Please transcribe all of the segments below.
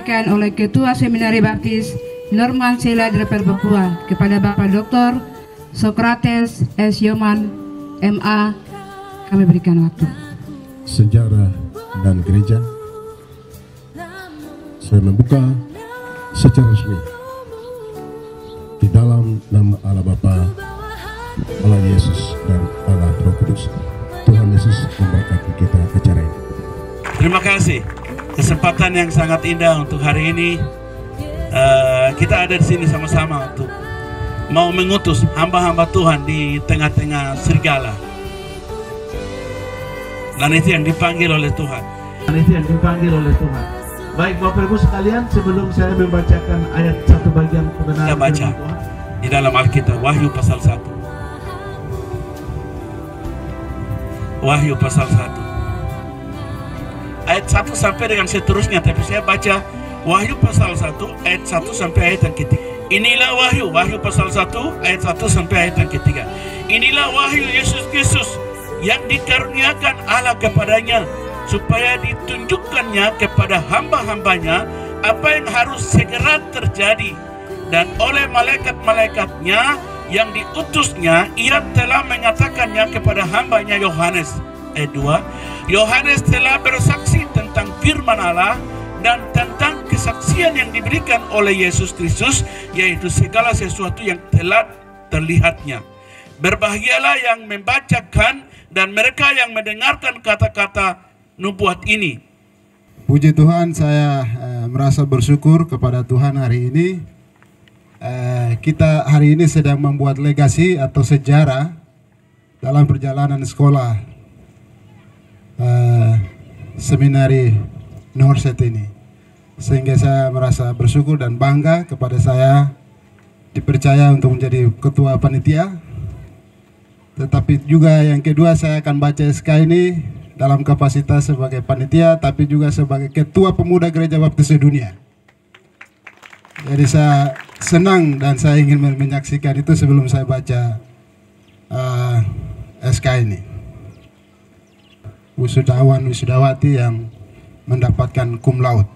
oleh Ketua Seminari Baptis Norman Sela Draper Papua kepada Bapak Dr. Sokrates S. Yoman MA, kami berikan waktu. Sejarah dan gereja. Saya membuka secara resmi di dalam nama Allah Bapa, Allah Yesus, dan Allah Roh Kudus. Tuhan Yesus memberkati kita acara ini. Terima kasih. Kesempatan yang sangat indah untuk hari ini. Kita ada di sini sama-sama untuk mau mengutus hamba-hamba Tuhan di tengah-tengah serigala. Dan itu yang dipanggil oleh Tuhan. Baik Bapak Ibu sekalian, sebelum saya membacakan ayat satu bagian kebenaran, kita baca di dalam Alkitab Wahyu pasal 1. Wahyu pasal 1. Ayat 1 sampai dengan seterusnya, tapi saya baca Wahyu pasal 1 ayat 1 sampai ayat yang ketiga. Inilah Wahyu pasal 1 ayat 1 sampai ayat yang ketiga. Inilah Wahyu Yesus Kristus yang dikaruniakan Allah kepadanya, supaya ditunjukkannya kepada hamba-hambanya apa yang harus segera terjadi. Dan oleh malaikat-malaikatnya yang diutusnya, ia telah mengatakannya kepada hambanya Yohanes. Ayat 2, Yohanes telah bersaksi tentang firman Allah dan tentang kesaksian yang diberikan oleh Yesus Kristus, yaitu segala sesuatu yang telah terlihatnya. Berbahagialah yang membacakan dan mereka yang mendengarkan kata-kata nubuat ini. Puji Tuhan, saya merasa bersyukur kepada Tuhan hari ini. Kita hari ini sedang membuat legasi atau sejarah dalam perjalanan sekolah seminari Norset ini, sehingga saya merasa bersyukur dan bangga kepada saya dipercaya untuk menjadi ketua panitia. Tetapi juga yang kedua, saya akan baca SK ini dalam kapasitas sebagai panitia, tapi juga sebagai ketua pemuda Gereja Baptis Sedunia. Jadi saya senang dan saya ingin menyaksikan itu sebelum saya baca SK ini. Wisudawan wisudawati yang mendapatkan cum laude.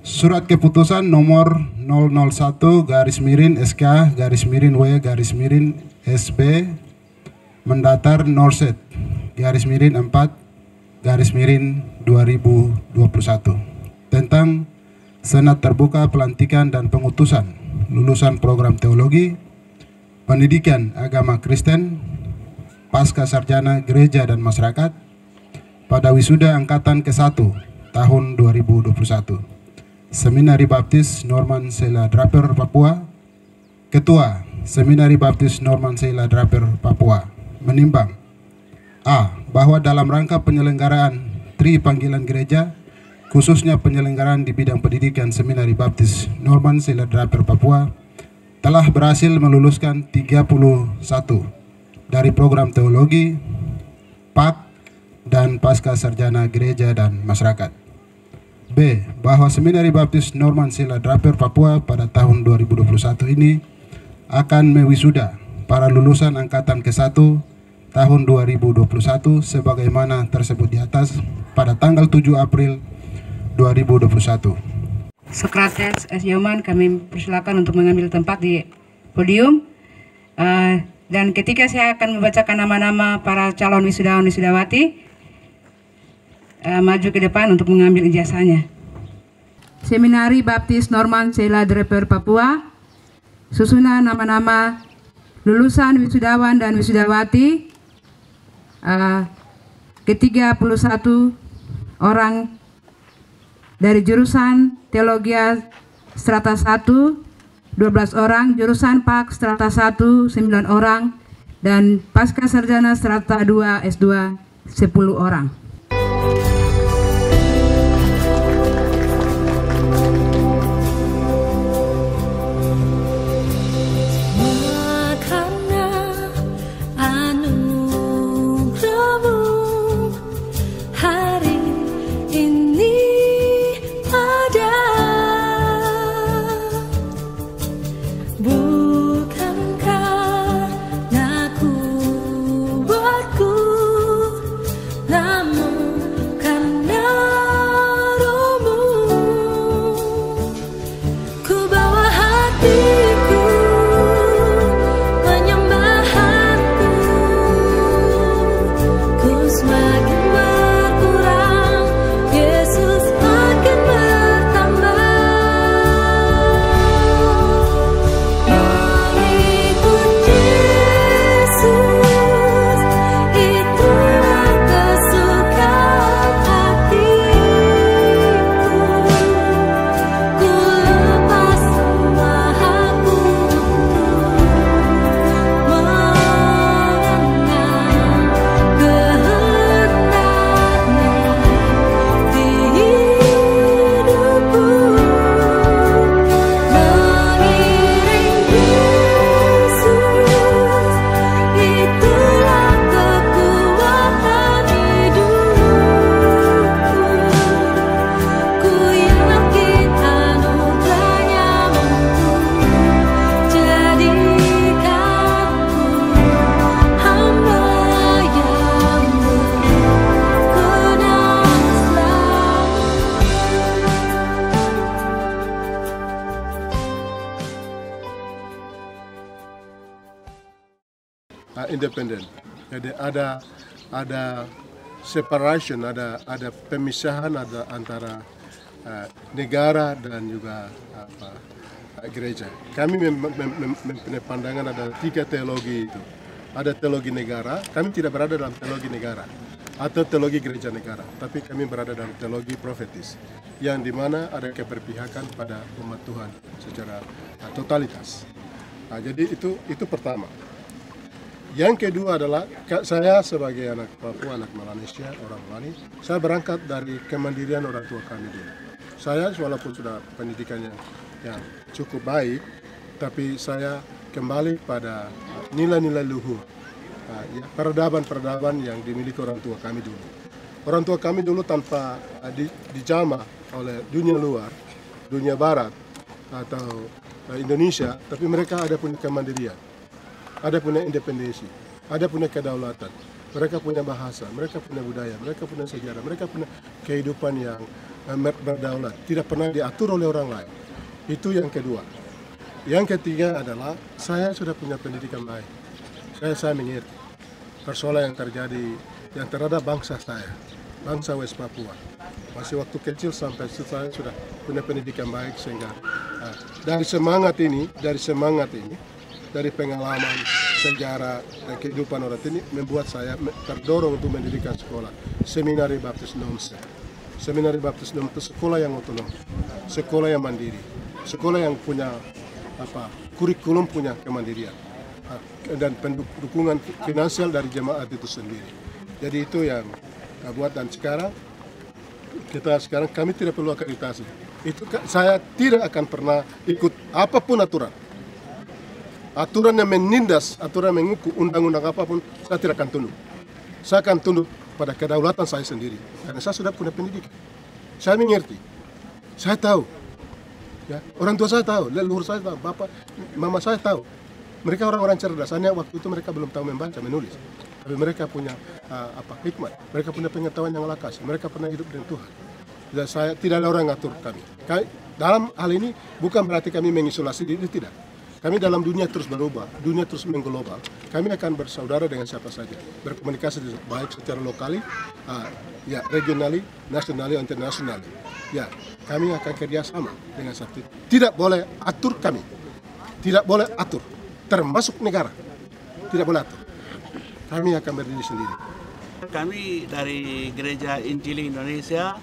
Surat keputusan nomor 001/SK/W/SB mendatar Norset _4/2021 tentang Senat Terbuka Pelantikan dan Pengutusan lulusan program teologi, pendidikan agama Kristen, pasca sarjana gereja dan masyarakat pada wisuda angkatan ke-1 tahun 2021. Seminari Baptis Norman Sela Draper Papua. Ketua Seminari Baptis Norman Sela Draper Papua menimbang A. Bahwa dalam rangka penyelenggaraan Tri Panggilan Gereja, khususnya penyelenggaraan di bidang pendidikan, Seminari Baptis Norman Sela Draper Papua telah berhasil meluluskan 31 dari program teologi, PAK, dan pasca sarjana gereja dan masyarakat. B. Bahwa Seminari Baptis Norman Sela Draper Papua pada tahun 2021 ini akan mewisuda para lulusan angkatan ke-1 tahun 2021 sebagaimana tersebut di atas pada tanggal 7 April 2021. Sokrates S. Yoman, kami persilakan untuk mengambil tempat di podium. Dan ketika saya akan membacakan nama-nama para calon wisudawan wisudawati, maju ke depan untuk mengambil ijazahnya. Seminari Baptis Norman Sela Draper Papua, susunan nama-nama lulusan wisudawan dan wisudawati ke-31 orang dari jurusan Teologi Strata 1, 12 orang, jurusan PAK Strata 1, 9 orang, dan pasca sarjana Strata 2 S2 10 orang. Bukankah aku buatku namun independen. Jadi ada separation, ada pemisahan antara negara dan juga gereja. Kami mempunyai pandangan ada 3 teologi itu. Ada teologi negara, kami tidak berada dalam teologi negara atau teologi gereja negara, tapi kami berada dalam teologi profetis yang dimana ada keberpihakan pada umat Tuhan secara totalitas. Nah, jadi itu pertama. Yang kedua adalah saya sebagai anak Papua, anak Melanesia, orang Melayu, saya berangkat dari kemandirian orang tua kami dulu. Saya walaupun sudah pendidikan yang cukup baik, tapi saya kembali pada nilai-nilai luhur, peradaban-peradaban yang dimiliki orang tua kami dulu. Orang tua kami dulu tanpa dijamah oleh dunia luar, dunia barat atau Indonesia, tapi mereka ada punya kemandirian, ada punya independensi, ada punya kedaulatan. Mereka punya bahasa, mereka punya budaya, mereka punya sejarah, mereka punya kehidupan yang berdaulat, tidak pernah diatur oleh orang lain. Itu yang kedua. Yang ketiga adalah saya sudah punya pendidikan baik. Saya mengerti persoalan yang terjadi yang terhadap bangsa saya, bangsa West Papua. Masih waktu kecil sampai saya sudah punya pendidikan baik sehingga dari semangat ini, dari pengalaman, sejarah dan kehidupan orang ini membuat saya terdorong untuk mendirikan sekolah Seminari Baptis Nomse. Seminari Baptis Nomse itu sekolah yang otonom, sekolah yang mandiri, sekolah yang punya kurikulum, punya kemandirian dan dukungan finansial dari jemaat itu sendiri. Jadi itu yang buat, dan sekarang kami tidak perlu akreditasi. Itu saya tidak akan pernah ikut apapun aturan yang menindas, aturan yang mengukur undang-undang apapun, saya tidak akan tunduk. Saya akan tunduk pada kedaulatan saya sendiri karena saya sudah punya pendidikan. Saya mengerti, saya tahu. Ya, orang tua saya tahu, leluhur saya tahu, bapak, mama saya tahu. Mereka orang-orang cerdas. Hanya waktu itu mereka belum tahu membaca, menulis. Tapi mereka punya hikmat. Mereka punya pengetahuan yang lakas. Mereka pernah hidup dengan Tuhan. Dan saya tidak ada orang ngatur kami. Dalam hal ini bukan berarti kami mengisolasi diri, tidak. Kami dalam dunia terus berubah, dunia terus mengglobal. Kami akan bersaudara dengan siapa saja, berkomunikasi baik secara lokali, regionali, nasionali, internasionali. Ya, kami akan kerjasama dengan satu. Tidak boleh atur kami, tidak boleh atur, termasuk negara, tidak boleh atur. Kami akan berdiri sendiri. Kami dari Gereja Injili Indonesia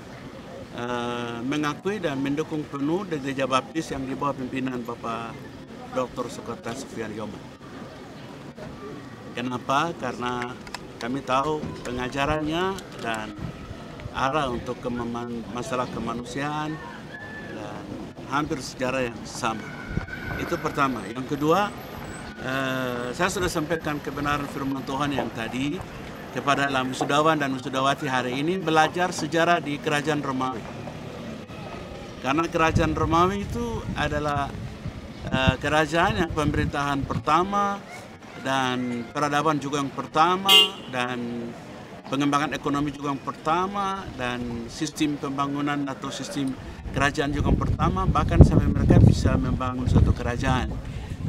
mengakui dan mendukung penuh Gereja Baptis yang di bawah pimpinan Bapak Dr. Sukarta Sufian Yoman. Kenapa? Karena kami tahu pengajarannya dan arah untuk masalah kemanusiaan dan hampir sejarah yang sama. Itu pertama. Yang kedua, saya sudah sampaikan kebenaran firman Tuhan yang tadi kepada wisudawan dan wisudawati hari ini belajar sejarah di Kerajaan Romawi. Karena Kerajaan Romawi itu adalah kerajaan yang pemerintahan pertama dan peradaban juga yang pertama dan pengembangan ekonomi juga yang pertama dan sistem pembangunan atau sistem kerajaan juga yang pertama, bahkan sampai mereka bisa membangun suatu kerajaan,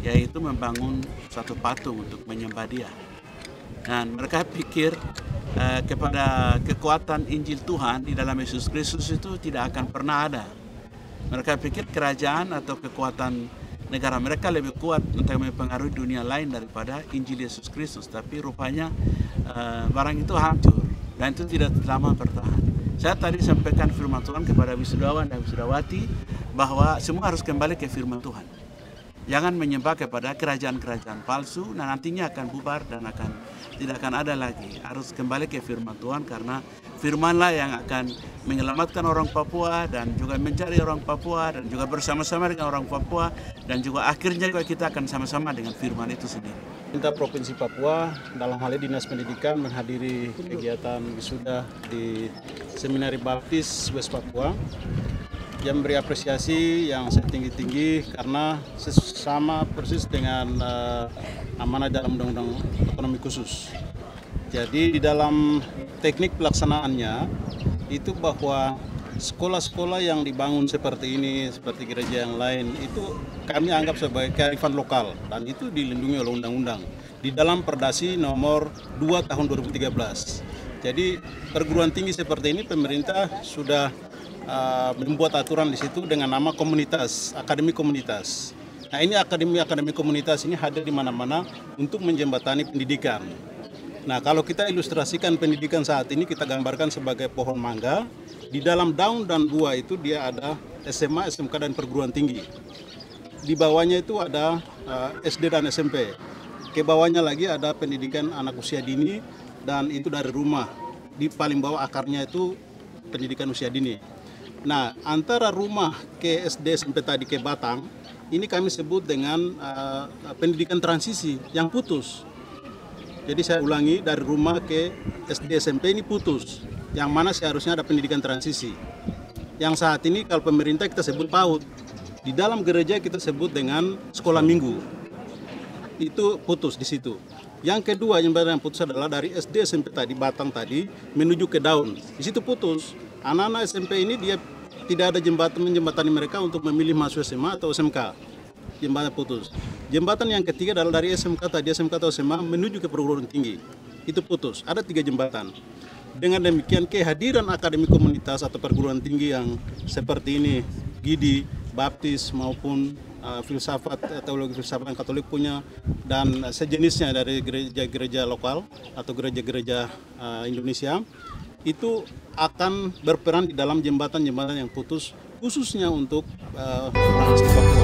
yaitu membangun suatu patung untuk menyembah dia. Dan mereka pikir kepada kekuatan Injil Tuhan di dalam Yesus Kristus itu tidak akan pernah ada. Mereka pikir kerajaan atau kekuatan negara mereka lebih kuat untuk mempengaruhi dunia lain daripada Injil Yesus Kristus. Tapi rupanya barang itu hancur dan itu tidak lama bertahan. Saya tadi sampaikan firman Tuhan kepada wisudawan dan wisudawati bahwa semua harus kembali ke firman Tuhan. Jangan menyembah kepada kerajaan-kerajaan palsu, dan nantinya akan bubar dan tidak akan ada lagi. Harus kembali ke firman Tuhan karena firmanlah yang akan menyelamatkan orang Papua dan juga mencari orang Papua dan juga bersama-sama dengan orang Papua dan juga akhirnya juga kita akan sama-sama dengan firman itu sendiri. Pemerintah Provinsi Papua dalam hal ini Dinas Pendidikan menghadiri kegiatan wisuda di Seminari Baptis West Papua yang memberi apresiasi yang setinggi-tinggi karena sama persis dengan amanah dalam Undang-Undang Otonomi Khusus. Jadi di dalam teknik pelaksanaannya itu bahwa sekolah-sekolah yang dibangun seperti ini, seperti gereja yang lain, itu kami anggap sebagai kearifan lokal dan itu dilindungi oleh undang-undang. di dalam Perdasi nomor 2 tahun 2013. Jadi perguruan tinggi seperti ini pemerintah sudah membuat aturan di situ dengan nama komunitas, akademi komunitas. Nah, ini akademi komunitas ini hadir di mana-mana untuk menjembatani pendidikan. Nah, kalau kita ilustrasikan pendidikan saat ini, kita gambarkan sebagai pohon mangga. Di dalam daun dan buah itu dia ada SMA, SMK, dan perguruan tinggi. Di bawahnya itu ada SD dan SMP. Ke bawahnya lagi ada pendidikan anak usia dini, dan itu dari rumah. Di paling bawah akarnya itu pendidikan usia dini. Nah, antara rumah ke SD SMP tadi ke Batang, ini kami sebut dengan pendidikan transisi yang putus. Jadi saya ulangi, dari rumah ke SD SMP ini putus, yang mana seharusnya ada pendidikan transisi. Yang saat ini kalau pemerintah kita sebut PAUD, di dalam gereja kita sebut dengan sekolah minggu. Itu putus di situ. Yang kedua jembatan yang putus adalah dari SD SMP tadi, Batang tadi, menuju ke Daun. Di situ putus. Anak-anak SMP ini dia tidak ada menjembatani mereka untuk memilih masuk SMA atau SMK. Jembatan putus. Jembatan yang ketiga adalah dari SMK tadi, SMK atau SMA menuju ke perguruan tinggi. Itu putus. Ada 3 jembatan. Dengan demikian kehadiran akademi komunitas atau perguruan tinggi yang seperti ini, Gidi, Baptis maupun filsafat, teologi filsafat yang Katolik punya, dan sejenisnya dari gereja-gereja lokal atau gereja-gereja Indonesia, itu akan berperan di dalam jembatan-jembatan yang putus, khususnya untuk Papua.